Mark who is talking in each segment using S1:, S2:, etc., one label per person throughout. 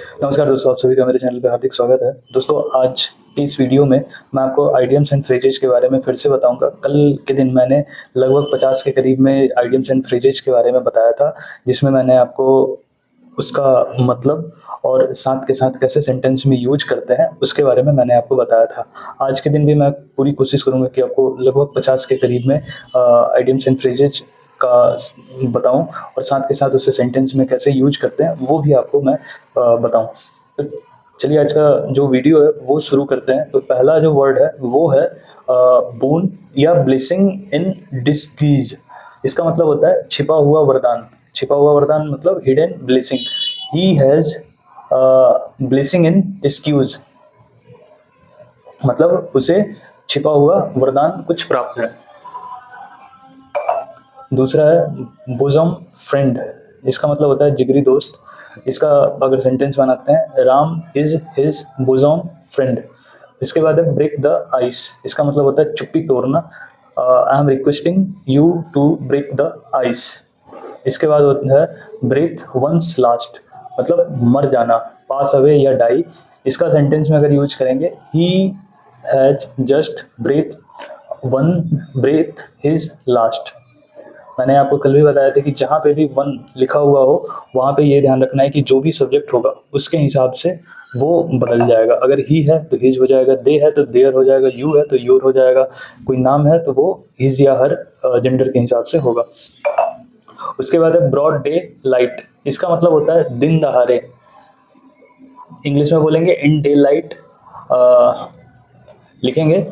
S1: नमस्कार दोस्तों, आप सभी का मेरे चैनल पे हार्दिक स्वागत है। दोस्तों, आज की इस वीडियो में मैं आपको आइडियम्स एंड फ्रेजेज के बारे में फिर से बताऊंगा। कल के दिन मैंने लगभग 50 के करीब में आइडियम्स एंड फ्रेजेज के बारे में बताया था, जिसमें मैंने आपको उसका मतलब और साथ के साथ कैसे सेंटेंस में यूज करते हैं उसके बारे में मैंने आपको बताया था। आज के दिन भी मैं पूरी कोशिश करूंगा कि आपको लगभग 50 के करीब में आइडियम्स एंड फ्रेजेज का बताऊं और साथ के साथ उसे सेंटेंस में कैसे यूज करते हैं वो भी आपको मैं बताऊं। तो चलिए आज का जो वीडियो है वो शुरू करते हैं। तो पहला जो वर्ड है वो है बोन या ब्लेसिंग इन डिस्गीज। इसका मतलब होता है छिपा हुआ वरदान। छिपा हुआ वरदान मतलब hidden blessing. He has blessing in disguise, मतलब उसे छिपा हुआ वरदान कुछ प्राप्त है। दूसरा है बोजम फ्रेंड। इसका मतलब होता है जिगरी दोस्त। इसका अगर सेंटेंस बनाते हैं, Ram is his bosom friend. इसके बाद है ब्रेक द आइस। इसका मतलब होता है चुप्पी तोड़ना। I am requesting you to break the ice. इसके बाद होता है ब्रेथ वंस लास्ट, मतलब मर जाना, पास अवे या डाई। इसका सेंटेंस में अगर यूज करेंगे, he has just breath his last. मैंने आपको कल भी बताया था कि जहाँ पे भी वन लिखा हुआ हो वहाँ पे ये ध्यान रखना है कि जो भी सब्जेक्ट होगा उसके हिसाब से वो बदल जाएगा। अगर ही है तो हिज हो जाएगा, दे है तो देयर हो जाएगा, यू है तो योर हो जाएगा, कोई नाम है तो वो हिज या हर जेंडर के हिसाब से होगा। उसके बाद है ब्रॉड डे लाइट। इसका मतलब होता है दिन दहाड़े। इंग्लिश में बोलेंगे इन डे लाइट। लिखेंगे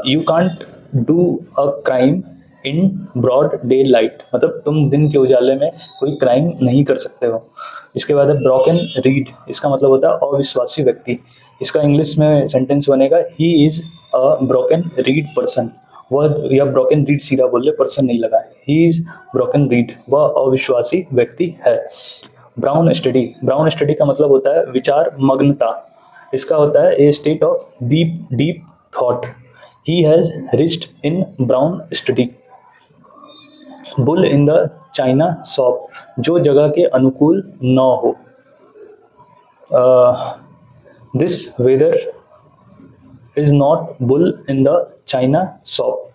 S1: you can't do a crime in broad daylight, मतलब तुम दिन के उजाले में कोई क्राइम नहीं कर सकते हो। इसके बाद है ब्रोकन रीड। इसका मतलब होता है अविश्वासी व्यक्ति। इसका इंग्लिश में सेंटेंस बनेगा he is a broken read person. वह या ब्रोकन रीड सीधा बोल ले, पर्सन नहीं लगा है। ही इज ब्रोकन रीड, वह अविश्वासी व्यक्ति है। Brown study. ब्राउन स्टडी का मतलब होता है विचार मग्नता। इसका होता है a state of deep deep thought. He has reached in brown study. Bull in the china shop, जो जगह के अनुकूल न हो। This weather is not bull in the china shop.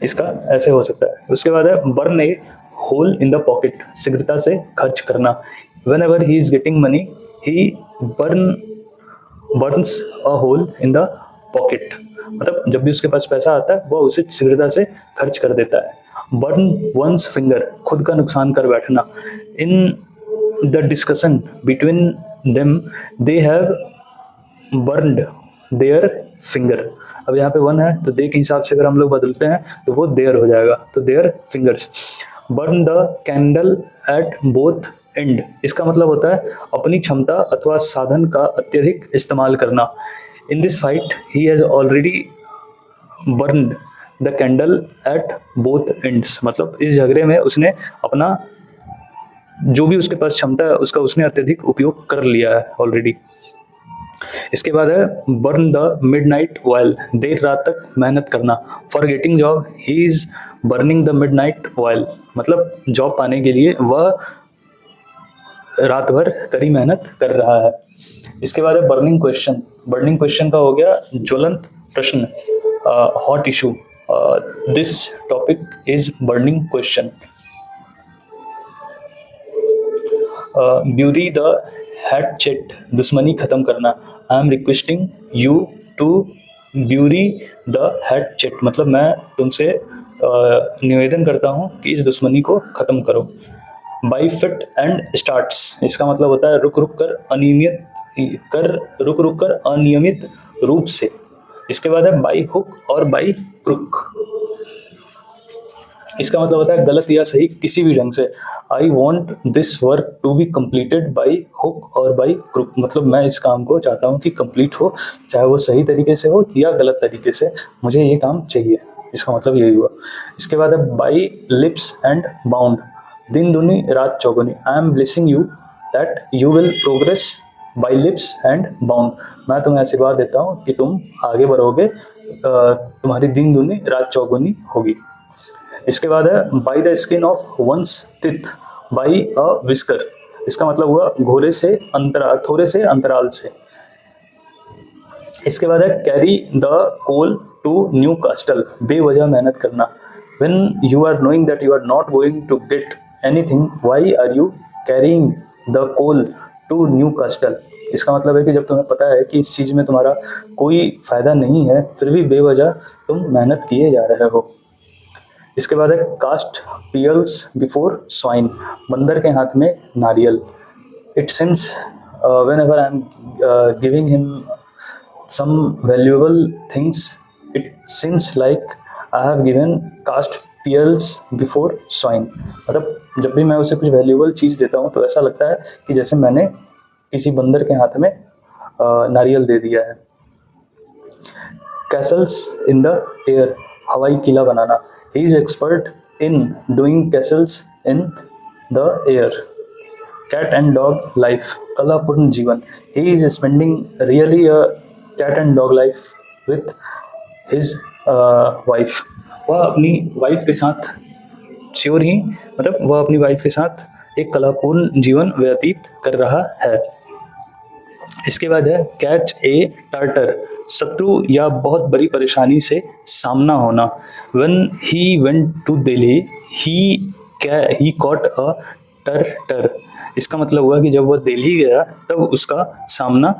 S1: इसका ऐसे हो सकता है। उसके बाद है burn a hole in the pocket, शीघ्रता से खर्च करना। Whenever he is getting money he burns a hole in the pocket, मतलब जब भी उसके पास पैसा आता है वह उसे शीघ्रता से खर्च कर देता है। बर्न वंस फिंगर, खुद का नुकसान कर बैठना। In the discussion between them they have burned their finger. अब यहाँ पे वन है तो दे के हिसाब से अगर हम लोग बदलते हैं तो वो देयर हो जाएगा, तो their fingers. Burn the candle at both and. इसका मतलब होता है अपनी क्षमता अथवा साधन का अत्यधिक इस्तेमाल करना। In this fight he has already burned the candle at both ends, मतलब इस झगड़े में उसने अपना जो भी उसके पास क्षमता है उसका उसने अत्यधिक उपयोग कर लिया है ऑलरेडी। इसके बाद है बर्न द मिडनाइट ऑयल, देर रात तक मेहनत करना। For getting job he is burning the midnight oil, मतलब जॉब पाने के लिए वह रात भर कड़ी मेहनत कर रहा है। इसके बाद है बर्निंग क्वेश्चन। बर्निंग क्वेश्चन का हो गया ज्वलंत प्रश्न, hot issue. This topic is burning question. Bury the hatchet, दुश्मनी खत्म करना। I am requesting you to bury the hatchet, मतलब मैं तुमसे निवेदन करता हूँ कि इस दुश्मनी को खत्म करो। By fit and starts. इसका मतलब होता है रुक रुक कर अनियमित रूप से। इसके बाद है बाई हुक और बाई क्रुक। इसका मतलब होता है गलत या सही किसी भी ढंग से। I want this work to be completed by hook और बाई क्रुक, मतलब मैं इस काम को चाहता हूँ कि कंप्लीट हो, चाहे वो सही तरीके से हो या गलत तरीके से, मुझे ये काम चाहिए। इसका मतलब यही हुआ। इसके बाद है बाई लिप्स एंड बाउंड, दिन दुनी रात चौगुनी। I am blessing you that you will progress by leaps and bound, मैं तुम्हें आशीर्वाद देता हूँ कि तुम आगे बढ़ोगे, तुम्हारी दिन दुनी रात चौगुनी होगी। इसके बाद है by the skin of one's teeth by a whisker. इसका मतलब हुआ थोड़े से अंतराल से। इसके बाद है carry the coal to Newcastle, बेवजह मेहनत करना। When you are knowing that you are not going to get anything, why are you carrying the coal to Newcastle. इसका मतलब है कि जब तुम्हें पता है कि इस चीज़ में तुम्हारा कोई फायदा नहीं है, फिर भी बेवजह तुम मेहनत किए जा रहे हो। इसके बाद है कास्ट पियल्स बिफोर स्वाइन, बंदर के हाथ में नारियल। It since when ever I am giving him some valuable things, it seems like I have given cast pearls before swine। मतलब जब भी मैं उसे कुछ वैल्यूएबल चीज़ देता हूँ तो ऐसा लगता है कि जैसे मैंने किसी बंदर के हाथ में नारियल दे दिया है। कैसल्स इन द एयर, हवाई किला बनाना। He is expert in doing castles in the air. Cat and dog life, कलापूर्ण जीवन। He is spending really a cat and dog life with his wife. वह अपनी वाइफ के साथ श्योर ही मतलब वह अपनी वाइफ के साथ एक कलापूर्ण जीवन व्यतीत कर रहा है। इसके बाद है कैच ए टार्टर, शत्रु या बहुत बड़ी परेशानी से सामना होना। When he went to Delhi he caught a tartar. इसका मतलब हुआ कि जब वह दिल्ली गया तब उसका सामना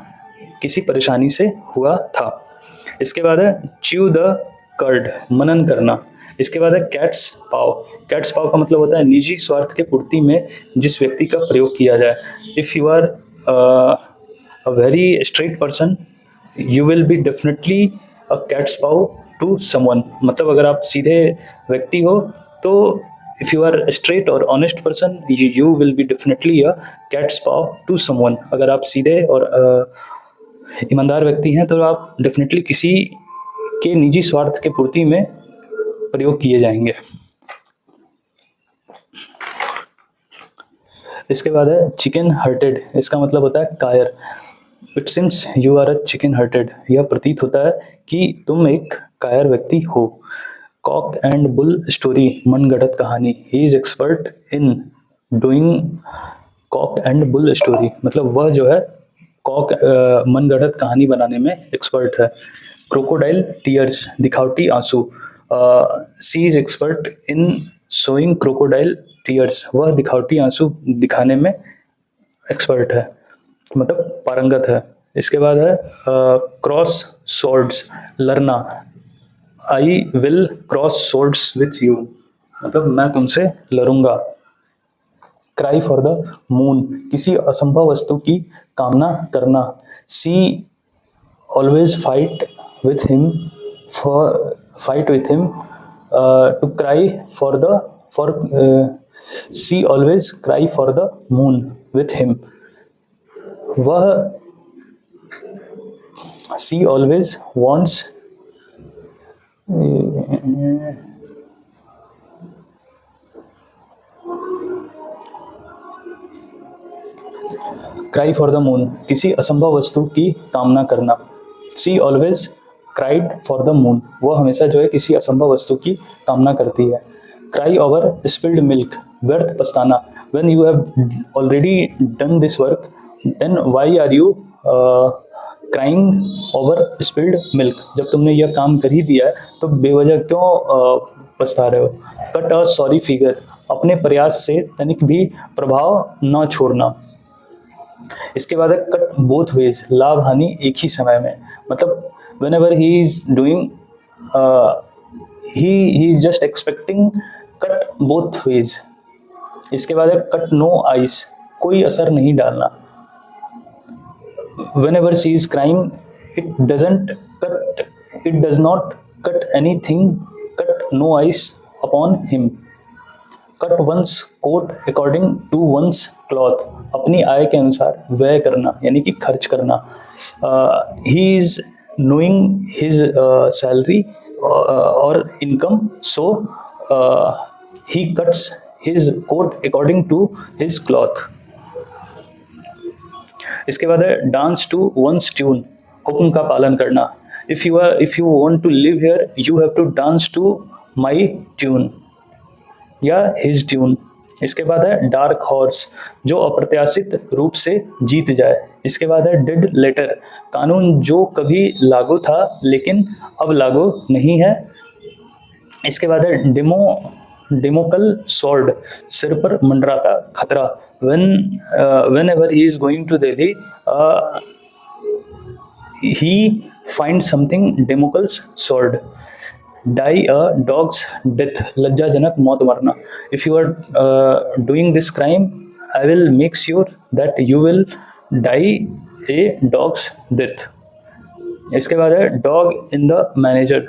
S1: किसी परेशानी से हुआ था। इसके बाद है च्यू द कर्ड, मनन करना। इसके बाद है कैट्स पाव। कैट्स पाव का मतलब होता है निजी स्वार्थ के पूर्ति में जिस व्यक्ति का प्रयोग किया जाए। If you are a very straight person you will be definitely a cat's paw to someone. मतलब अगर आप सीधे व्यक्ति हो तो इफ़ यू आर स्ट्रेट और honest person you will be definitely a cat's paw to someone. अगर आप सीधे और ईमानदार व्यक्ति हैं तो आप डेफिनेटली किसी के निजी स्वार्थ के पूर्ति में प्रयोग किए जाएंगे। इसके बाद है चिकन हार्टेड, इसका मतलब होता है कायर। It seems you are a chicken hearted, यह प्रतीत होता है कि तुम एक कायर व्यक्ति हो। कॉक एंड बुल स्टोरी, मनगढ़ंत कहानी। ही is expert in doing cock and bull story, मतलब वह जो है कॉक मनगढ़ंत कहानी बनाने में एक्सपर्ट है। क्रोकोडाइल टीयर्स, दिखावटी आंसू। She is expert in showing crocodile tears, वह दिखावटी आंसू दिखाने में एक्सपर्ट है, मतलब पारंगत है। इसके बाद है क्रॉस स्वॉर्ड्स, लड़ना। I will cross swords with you, मतलब मैं तुमसे लड़ूंगा। क्राई फॉर द मून, किसी असंभव वस्तु की कामना करना। She always fight with him to cry for the she always cry for the moon with him. वह she always wants cry for the moon, किसी असंभव वस्तु की कामना करना। She always cried for the moon, वह हमेशा जो है किसी असंभव वस्तु की कामना करती है। क्राई ओवर स्पिल्ड मिल्क, व्यर्थ पछताना। When you have already done this work then why are you crying over spilled milk, जब तुमने यह काम कर ही दिया है तो बेवजह क्यों पछता रहे हो। कट अ सॉरी फिगर, अपने प्रयास से तनिक भी प्रभाव न छोड़ना। इसके बाद है कट बोथ वेज, लाभ हानि एक ही समय में, मतलब when ever he is doing he is just expecting cut both ways. इसके बाद है कट नो आइस, कोई असर नहीं डालना। Whenever she is crying it does not cut anything, cut no ice upon him. Cut one's coat according to one's cloth, अपनी आय के अनुसार व्यय करना यानी कि खर्च करना। He is knowing his salary और income so he cuts his coat according to his cloth. इसके बाद है डांस टू वंस ट्यून, हुक्म का पालन करना। If you want to live here you have to dance to my tune या his tune. इसके बाद है डार्क हॉर्स, जो अप्रत्याशित रूप से जीत जाए। इसके बाद है डेड लेटर, कानून जो कभी लागू था लेकिन अब लागू नहीं है। इसके बाद है डेमोकल स्वॉर्ड, सिर पर मंडराता खतरा। whenever he is going to Delhi, he finds something Damocles sword. Die a dog's death, लज्जाजनक मौत मरना। If you are doing this crime, I will make sure that you will die a dog's death. इसके बाद है dog in the manager,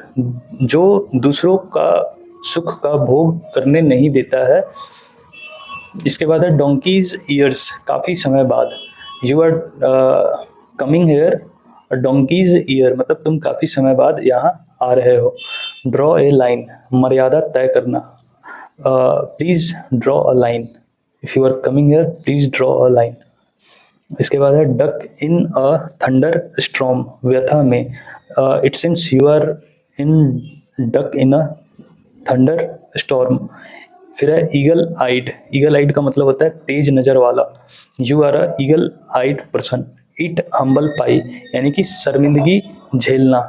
S1: जो दूसरों का सुख का भोग करने नहीं देता है। इसके बाद है डोंकीज ईयर्स, काफ़ी समय बाद। You are coming here a donkey's years, मतलब तुम काफ़ी समय बाद यहाँ आ रहे हो। ड्रॉ ए लाइन, मर्यादा तय करना। Please draw a line, if you are coming here please draw a line. इसके बाद है duck in a thunderstorm, व्यथा में। It seems you are in duck in a thunderstorm. फिर है ईगल आइड, ईगल आइड का मतलब होता है तेज नज़र वाला। You are a eagle eyed person. Eat humble pie, यानी कि शर्मिंदगी झेलना।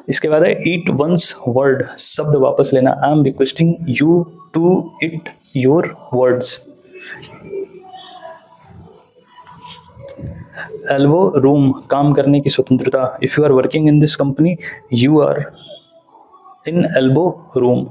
S1: इसके बाद है ईट वंस वर्ड, शब्द वापस लेना। I am requesting you to eat your words. Elbow room, काम करने की स्वतंत्रता। If you are working in this company, you are in elbow room.